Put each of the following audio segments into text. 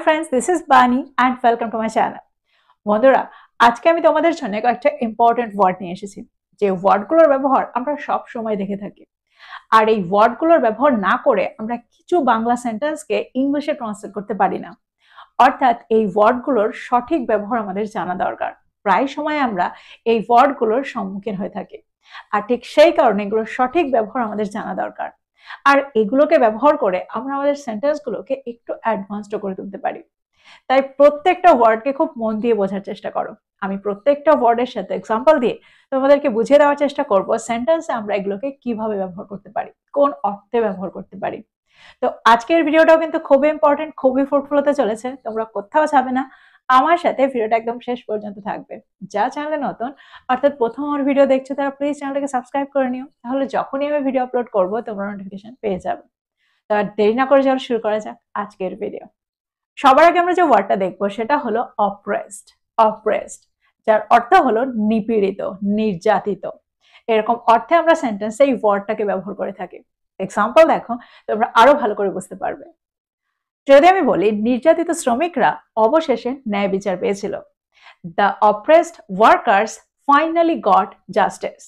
Hi friends, this is Bani and welcome to my channel. বন্ধুরা, আজকে আমি তোমাদের জন্য একটা ইম্পর্টেন্ট ওয়ার্ড নিয়ে এসেছি, যে ওয়ার্ডগুলোর ব্যবহার আমরা সব সময় দেখে থাকি। আর এই ওয়ার্ডগুলোর ব্যবহার না করে আমরা কিছু বাংলা সেন্টেন্সকে ইংলিশে ট্রান্সলেট করতে পারি না। অর্থাৎ এই ওয়ার্ডগুলোর সঠিক ব্যবহার আমাদের জানা দরকার। প্রায় সময় আমরা এই ওয়ার্ডগুলোর সম্মুখীন হয়ে থাকি, আর ঠিক সেই কারণে এগুলোর সঠিক ব্যবহার আমাদের জানা দরকার। আর এগুলোকে ব্যবহার করে আমরা আমাদের সেন্টেন্সগুলোকে একটু অ্যাডভান্সড করে তুলতে পারি। তাই প্রত্যেকটা ওয়ার্ডকে খুব মন দিয়ে বোঝার চেষ্টা করো। আমি প্রত্যেকটা ওয়ার্ডের সাথে এক্সাম্পল দিয়ে তোমাদেরকে বুঝিয়ে দেওয়ার চেষ্টা করব সেন্টেন্সে আমরা এগুলোকে কিভাবে ব্যবহার করতে পারি, কোন অর্থে ব্যবহার করতে পারি। তো আজকের ভিডিওটাও কিন্তু খুবই ইম্পর্টেন্ট, খুবই ফ্রুটফুল হতে চলেছে। তোমরা কোথাও যাবে না, আমার সাথে ভিডিওটা একদম শেষ পর্যন্ত থাকবে। যা চ্যানেলে নতুন, অর্থাৎ প্রথম আমার ভিডিও দেখছো, তারা প্লিজ চ্যানেলটাকে সাবস্ক্রাইব করে নিও, তাহলে যখনই আমি ভিডিও আপলোড করবো তোমরা নোটিফিকেশন পেয়ে যাবে। তো আর দেরি না করে চলো শুরু করা যাক আজকের ভিডিও। সবার আগে আমরা যে ওয়ার্ডটা দেখবো সেটা হলো অপ্রেসড। অপ্রেসড, যার অর্থ হলো নিপীড়িত, নির্যাতিত। এরকম অর্থে আমরা সেন্টেন্সে এই ওয়ার্ডটাকে ব্যবহার করে থাকি। এক্সাম্পল দেখো, তোমরা আরো ভালো করে বুঝতে পারবে। যদি আমি বলি নির্যাতিত শ্রমিকরা অবশেষে ন্যায় বিচার পেয়েছিল, the oppressed workers finally got justice.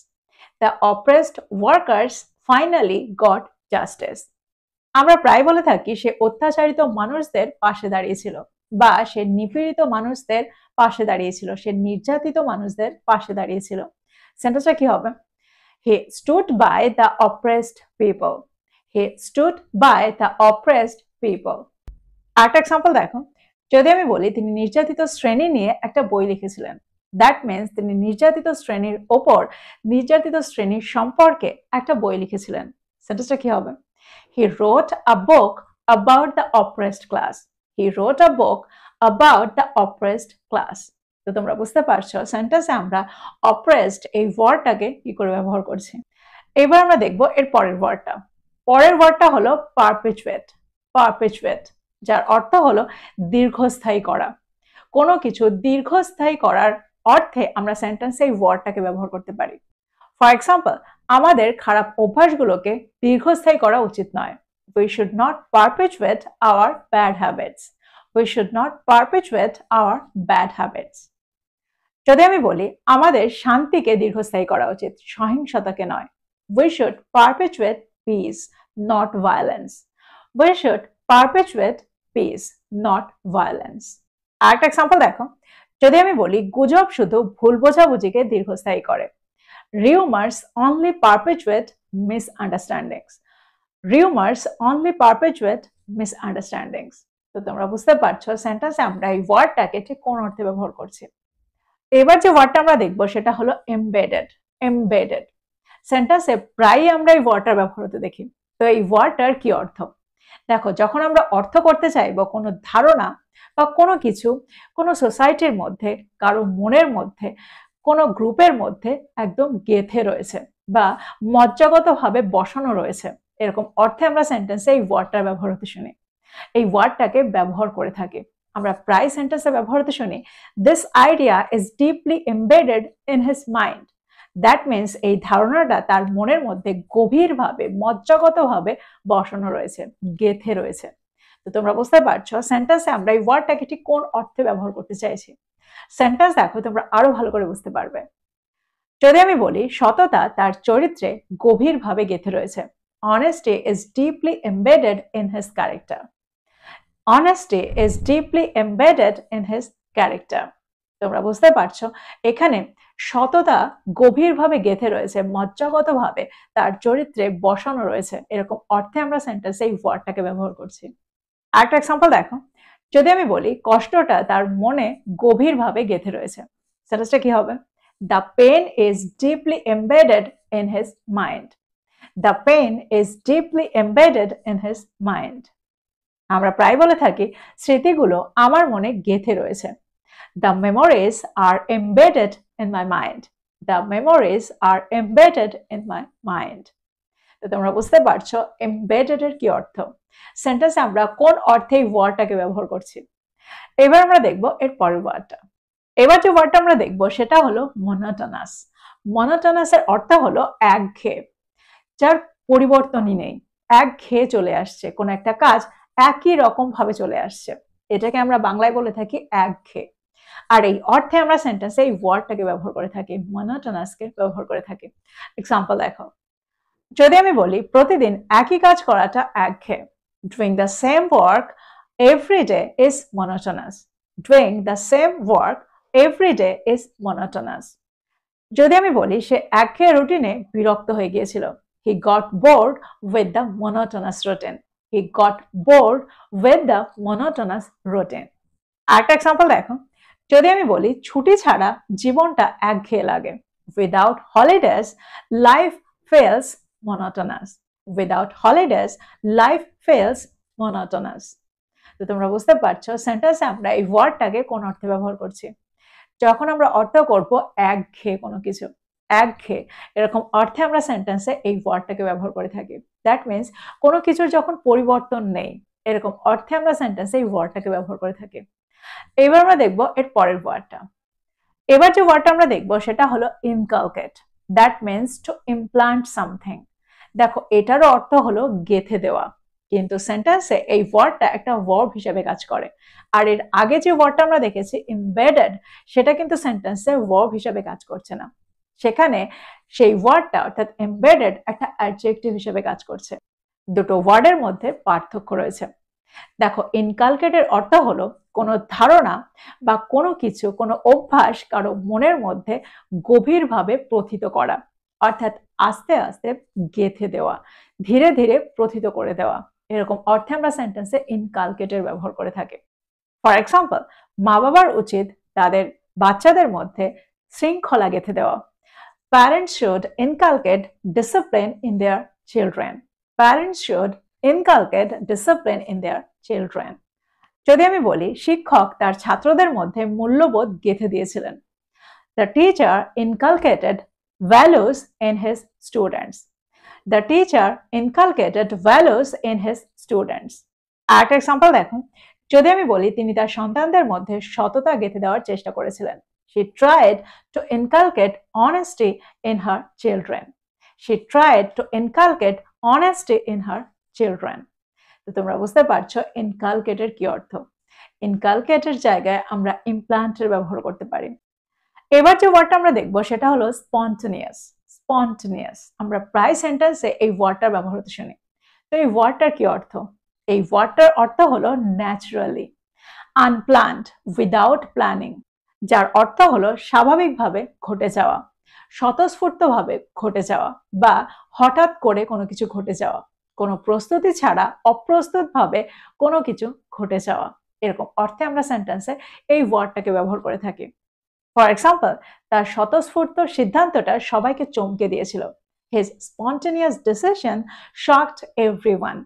The oppressed workers finally got justice. আমরা প্রায় বলে থাকি সে অত্যাচারিত মানুষদের পাশে দাঁড়িয়েছিল, বা সে নিপীড়িত মানুষদের পাশে দাঁড়িয়েছিল, সে নির্যাতিত মানুষদের পাশে দাঁড়িয়েছিল। সেন্টেন্সটা কি হবে? He stood by the oppressed people. He stood by the oppressed people. আরেকটা এক্সাম্পল দেখো, যদি আমি বলি তিনি নির্যাতিত শ্রেণী নিয়ে একটা বই লিখেছিলেন, দ্যাট মিনস তিনি নির্যাতিত শ্রেণীর ওপর, নির্যাতিত শ্রেণীর সম্পর্কে একটা বই লিখেছিলেন। সেন্টেন্সটা কি হবে? He wrote a book about the oppressed class. He wrote a book about the oppressed class. তো তোমরা বুঝতে পারছো সেন্টেন্সে আমরা oppressed এই ওয়ার্ডটাকে কি করে ব্যবহার করছি। এবার আমরা দেখবো এর পরের ওয়ার্ডটা। পরের ওয়ার্ডটা হলো পারপেচুয়েট। পারপেচুয়েট, যার অর্থ হলো দীর্ঘস্থায়ী করা। কোনো কিছু দীর্ঘস্থায়ী করার অর্থে আমরা সেন্টেন্সে এই ওয়ার্ডটাকে ব্যবহার করতে পারি। ফর এক্সাম্পল, আমাদের খারাপ অভ্যাসগুলোকে দীর্ঘস্থায়ী করা উচিত নয়। We should not perpetuate our bad habits. We should not perpetuate our bad habits. যদি আমি বলি আমাদের শান্তিকে দীর্ঘস্থায়ী করা উচিত, সহিংসতাকে নয়। We should perpetuate peace, not violence. We should perpetuate peace, not violence. আরেকটা এক্সাম্পল দেখো, যদি আমি বলি গুজব শুধু ভুল বোঝাবুঝিকে দীর্ঘস্থায়ী করে। Rumors only perpetuate misunderstandings. Rumors only perpetuate misunderstandings. তো তোমরা বুঝতে পারছো সেন্টেন্সে আমরা এই ওয়ার্ডটাকে ঠিক কোন অর্থে ব্যবহার করছি। এবার যে ওয়ার্ডটা আমরা দেখবো সেটা হলো এমবেডেড। এমবেডেড সেন্টেন্সে প্রায়ই আমরা এই ওয়ার্ডটার ব্যবহার হতে দেখি। তো এই ওয়ার্ডটার কি অর্থ? দেখো, যখন আমরা অর্থ করতে চাইবো কোনো ধারণা বা কোনো কিছু, কোনো সোসাইটির মধ্যে, কারো মনের মধ্যে, কোনো গ্রুপের মধ্যে একদম গেঁথে রয়েছে বা মজ্জাগতভাবে বসানো রয়েছে, এরকম অর্থে আমরা সেন্টেন্সে এই ওয়ার্ডটার ব্যবহার হতে শুনি। এই ওয়ার্ডটাকে ব্যবহার করে থাকি আমরা প্রায় সেন্টেন্সে ব্যবহার হতে শুনি, this idea is deeply embedded in his mind. That means এই ধারণাটা তার মনের মধ্যে গভীরভাবে, মজ্জাগতভাবে বসানো রয়েছে, গেঁথে রয়েছে। তো তোমরা বুঝতে পারছো সেন্টেন্সে আমরা এই ওয়ার্ডটাকে ঠিক কোন অর্থে ব্যবহার করতে চাইছি। সেন্টেন্স দেখো, তোমরা আরো ভালো করে বুঝতে পারবে। যদি আমি বলি সততা তার চরিত্রে গভীরভাবে গেঁথে রয়েছে, honesty is deeply embedded in his character. Honesty is deeply embedded in his character. তোমরা বুঝতে পারছো এখানে সততা গভীরভাবে গেঁথে রয়েছে, মজ্জাগতভাবে তার চরিত্রে বসানো রয়েছে, এরকম অর্থে আমরা সেন্টেন্সে এই ওয়ার্ডটাকে ব্যবহার করছি। আরেকটা এক্সাম্পল দেখো, যদি আমি বলি কষ্টটা তার মনে গভীরভাবে গেঁথে রয়েছে, সেন্টেন্সটা কি হবে? The pain is deeply embedded in his mind. The pain is deeply embedded in his mind. আমরা প্রায় বলে থাকি স্মৃতিগুলো আমার মনে গেঁথে রয়েছে। The memories are embedded in my mind. The memories are embedded in my mind. তো তোমরা বুঝতে পারছো এমবেডেড এর কি অর্থ। সেন্টেন্সে আমরা কোন অর্থে এই ওয়ার্ডটাকে ব্যবহার করছি। এবার আমরা দেখবো এর পরের ওয়ার্ডটা। এবার যে ওয়ার্ডটা আমরা দেখবো সেটা হলো মনোটোনাস। মনোটোনাস এর অর্থ হলো একঘেয়ে, যার পরিবর্তনই নেই, একঘেয়ে চলে আসছে, কোন একটা কাজ একই রকম ভাবে চলে আসছে। এটাকে আমরা বাংলায় বলে থাকি একঘেয়ে। আর এই অর্থে আমরা সেন্টেন্সে এই ওয়ার্ডটাকে ব্যবহার করে থাকি, মনোটোনাসকে ব্যবহার করে থাকি। এক্সাম্পল দেখো, যদি আমি বলি প্রতিদিন একই কাজ করাটা একঘেয়ে, doing the same work every day is monotonous. Doing the same work every day is monotonous. যদি আমি বলি সে একঘেয়ে রুটিনে বিরক্ত হয়ে গিয়েছিল, he got bored with the monotonous routine. He got bored with the monotonous routine. আরেকটা এক্সাম্পল দেখো, যদি আমি বলি ছুটি ছাড়া জীবনটা একঘেয়ে লাগে, without holidays life feels monotonous. Without holidays life feels monotonous. তো তোমরা বুঝতে পারছো সেন্টেন্সে আমরা এই ওয়ার্ডটাকে কোন অর্থে ব্যবহার করছি। যখন আমরা অর্থ করব একঘেয়ে কোনো কিছু, একঘেয়ে এরকম অর্থে আমরা সেন্টেন্সে এই ওয়ার্ডটাকে ব্যবহার করে থাকি। দ্যাট মিনস কোনো কিছুর যখন পরিবর্তন নেই, এরকম অর্থে আমরা সেন্টেন্সে এই ওয়ার্ডটাকে ব্যবহার করে থাকি। এবার আমরা দেখব এর পরের ওয়ার্ডটা। এবার যে ওয়ার্ডটা আমরা দেখব সেটা হলো inculcate. That means to implant something. দেখো এটারও অর্থ হলো গেঁথে দেওয়া, কিন্তু সেন্টেন্সে এই ওয়ার্ডটা একটা ভার্ব হিসেবে কাজ করে। আর এর আগে যে ওয়ার্ডটা আমরা দেখেছি এমবেডেড, সেটা কিন্তু সেন্টেন্সে ভার্ব হিসেবে কাজ করছে না, সেখানে সেই ওয়ার্ডটা অর্থাৎ এমবেডেড একটা অ্যাডজেক্টিভ হিসেবে কাজ করছে। দুটো ওয়ার্ডের মধ্যে পার্থক্য রয়েছে। দেখো ইনকালকেটের অর্থ হলো কোনো ধারণা বা কোনো কিছু, কোনো অভ্যাস কারো মনের মধ্যে গভীরভাবে প্রথিত করা, অর্থাৎ আস্তে আস্তে গেঁথে দেওয়া, ধীরে ধীরে প্রথিত করে দেওয়া, এরকম অর্থে আমরা সেন্টেন্সে ইনকালকেটের ব্যবহার করে থাকি। ফর এক্সাম্পল, মা বাবার উচিত তাদের বাচ্চাদের মধ্যে শৃঙ্খলা গেঁথে দেওয়া। Parents should inculcate discipline in their children. Parents should inculcate discipline in their children. যদি আমি বলি শিক্ষক তার ছাত্রদের মধ্যে মূল্যবোধ গেঁথে দিয়েছিলেন, The teacher inculcated values in his students. The teacher inculcated values in his students. আরেকটা এক্সাম্পল দেখো, যদি আমি বলি তিনি তার সন্তানদের মধ্যে সততা গেঁথে দেওয়ার চেষ্টা করেছিলেন, She tried to inculcate honesty in her children. She tried to inculcate honesty in her children. তো তোমরা বুঝতে পারছো ইনকালকেটের কি অর্থ। ইনকালকেটের জায়গায় আমরা ইমপ্লান্টের ব্যবহার করতে পারি। এবার যে ওয়ার্ডটা আমরা দেখবো সেটা হলো স্পন্টেনিয়াস। স্পন্টেনিয়াস আমরা প্রায় সেন্টেন্সে এই ওয়ার্ডটার ব্যবহার হতে শুনি। তো এই ওয়ার্ডটার কি অর্থ? এই ওয়ার্ডটার অর্থ হলো ন্যাচারালি, আনপ্ল্যান্ড, উইদাউট প্ল্যানিং, যার অর্থ হলো স্বাভাবিকভাবে ঘটে যাওয়া, স্বতঃস্ফূর্তভাবে ঘটে যাওয়া বা হঠাৎ করে কোনো কিছু ঘটে যাওয়া, কোনো প্রস্তুতি ছাড়া অপ্রস্তুতভাবে কোনো কিছু ঘটে যাওয়া, এরকম অর্থে আমরা সেন্টেন্সে এই ওয়ার্ডটাকে ব্যবহার করে থাকি। ফর এক্সাম্পল, তার স্বতঃস্ফূর্ত সিদ্ধান্তটা সবাইকে চমকে দিয়েছিল। His spontaneous decision shocked everyone.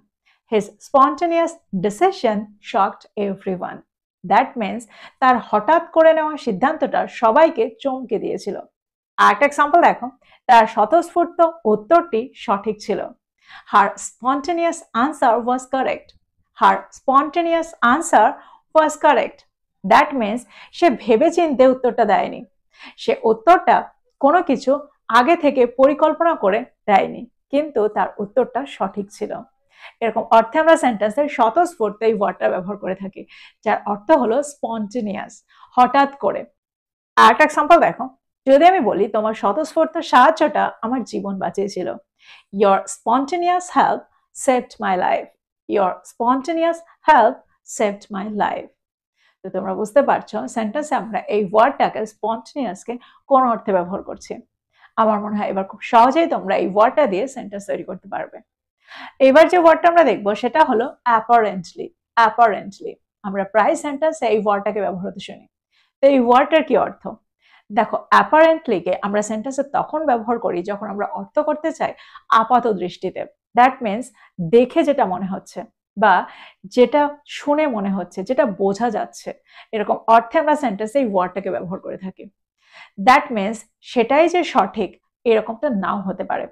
His spontaneous decision shocked everyone. That means তার হঠাৎ করে নেওয়া সিদ্ধান্তটা সবাইকে চমকে দিয়েছিল। আরেকটা এক্সাম্পল দেখো, তার স্বতঃস্ফূর্ত উত্তরটি সঠিক ছিল। Her spontaneous answer was correct. Her spontaneous answer was correct. That means সে ভেবেচিন্তে উত্তরটা দেয়নি, সে উত্তরটা কোনো কিছু আগে থেকে পরিকল্পনা করে দেয়নি, কিন্তু তার উত্তরটা সঠিক ছিল। এরকম অর্থে আমরা সেন্টেন্সের স্বতঃস্ফূর্ত এই ওয়ার্ডটা ব্যবহার করে থাকি, যার অর্থ হলো স্পন্টেনিয়াস, হঠাৎ করে। আরেকটা এক্সাম্পল দেখো, যদি আমি বলি তোমার স্বতঃস্ফূর্ত সাহায্যটা আমার জীবন বাঁচিয়েছিল, Your spontaneous help saved my life. Your spontaneous help saved my life. তো তোমরা বুঝতে পারছো সেন্টেন্সে আমরা এই ওয়ার্ডটাকে স্পন্টেনিয়াসকে কোন অর্থে ব্যবহার করছি। আমার মনে হয় এবার খুব সহজেই তোমরা এই ওয়ার্ডটা দিয়ে সেন্টেন্স তৈরি করতে পারবে। এবার যে ওয়ার্ডটা আমরা দেখবো সেটা হলো অ্যাপারেন্টলি। অ্যাপারেন্টলি আমরা প্রায় সেন্টেন্সে এই ওয়ার্ডটাকে ব্যবহার হতে শুনি। তো এই ওয়ার্ডটার কি অর্থ? দেখো অ্যাপারেন্টলিকে আমরা সেন্টেন্সে তখন ব্যবহার করি যখন আমরা অর্থ করতে চাই আপাত দৃষ্টিতে। দ্যাট মিনস দেখে যেটা মনে হচ্ছে বা যেটা শুনে মনে হচ্ছে, যেটা বোঝা যাচ্ছে, এরকম অর্থে আমরা সেন্টেন্সে এই ওয়ার্ডটাকে ব্যবহার করে থাকি। দ্যাট মিনস সেটাই যে সঠিক এরকমটা নাও হতে পারে,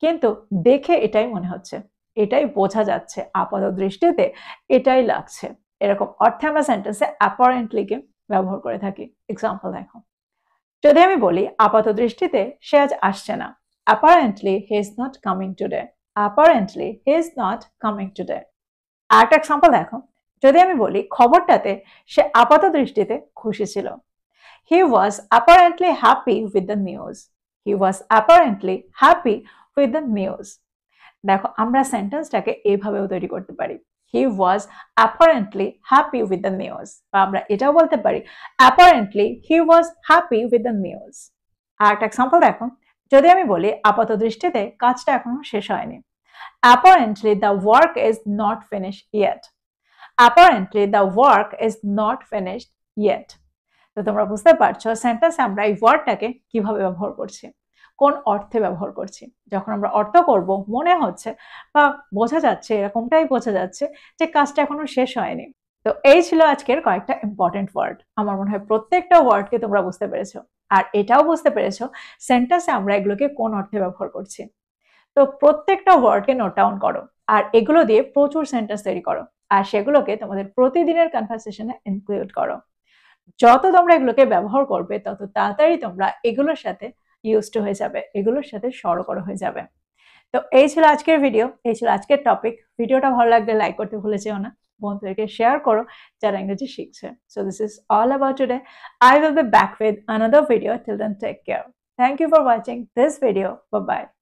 কিন্তু দেখে এটাই মনে হচ্ছে, এটাই বোঝা যাচ্ছে, আপাত দৃষ্টিতে এটাই লাগছে, এরকম অর্থে আমরা সেন্টেন্সে অ্যাপারেন্টলিকে ব্যবহার করে থাকি। এক্সাম্পল দেখো, যদি আমি বলি আপাত দৃষ্টিতে সে আজ আসছে না, apparently he is not coming today. Apparently he is not coming today. আরেকটা এক্সাম্পল দেখো, যদি আমি বলি খবরটাতে সে আপাত দৃষ্টিতে খুশি ছিল, he was apparently happy with the news. He was apparently happy with the news. দেখো আমরা সেন্টেন্সটাকে এইভাবেও তৈরি করতে পারি, he was apparently happy with the news, বা আমরা এটাও বলতে পারি apparently he was happy with the news. আর একটা এক্সাম্পল দেখো, যদি আমি বলি আপাত দৃষ্টিতে কাজটা এখনো শেষ হয়নি, apparently the work is not finished yet. Apparently the work is not finished yet. তো তোমরা বুঝতে পারছো সেন্টেন্সে আমরা এই ওয়ার্ডটাকে কিভাবে ব্যবহার করছি, কোন অর্থে ব্যবহার করছি। যখন আমরা অর্থ করব মনে হচ্ছে বা বোঝা যাচ্ছে, এরকমটাই বোঝা যাচ্ছে যে কাজটা এখনো শেষ হয়নি। তো এই ছিল আজকের কয়েকটা ইম্পর্টেন্ট ওয়ার্ড। আমার মনে হয় প্রত্যেকটা ওয়ার্ডকে তোমরা বুঝতে পেরেছো, আর এটাও বুঝতে পেরেছো সেন্টেন্সে আমরা এগুলোকে কোন অর্থে ব্যবহার করছি। তো প্রত্যেকটা ওয়ার্ডকে নোট ডাউন করো, আর এগুলো দিয়ে প্রচুর সেন্টেন্স তৈরি করো, আর সেগুলোকে তোমাদের প্রতিদিনের কনভারসেশনে ইনক্লুড করো। যত তোমরা এগুলোকে ব্যবহার করবে তত তাড়াতাড়ি তোমরা এগুলোর সাথে ইউজড হয়ে যাবে, এগুলোর সাথে সড়গড় হয়ে যাবে। তো এই ছিল আজকের ভিডিও, এই ছিল আজকের টপিক। ভিডিওটা ভালো লাগলে লাইক করতে ভুলে যেও না, বন্ধুদেরকে শেয়ার করো যারা ইংরেজি শিখছে। So this is all about today. I will be back with another video. Till then, take care. Thank you for watching this video. Bye bye.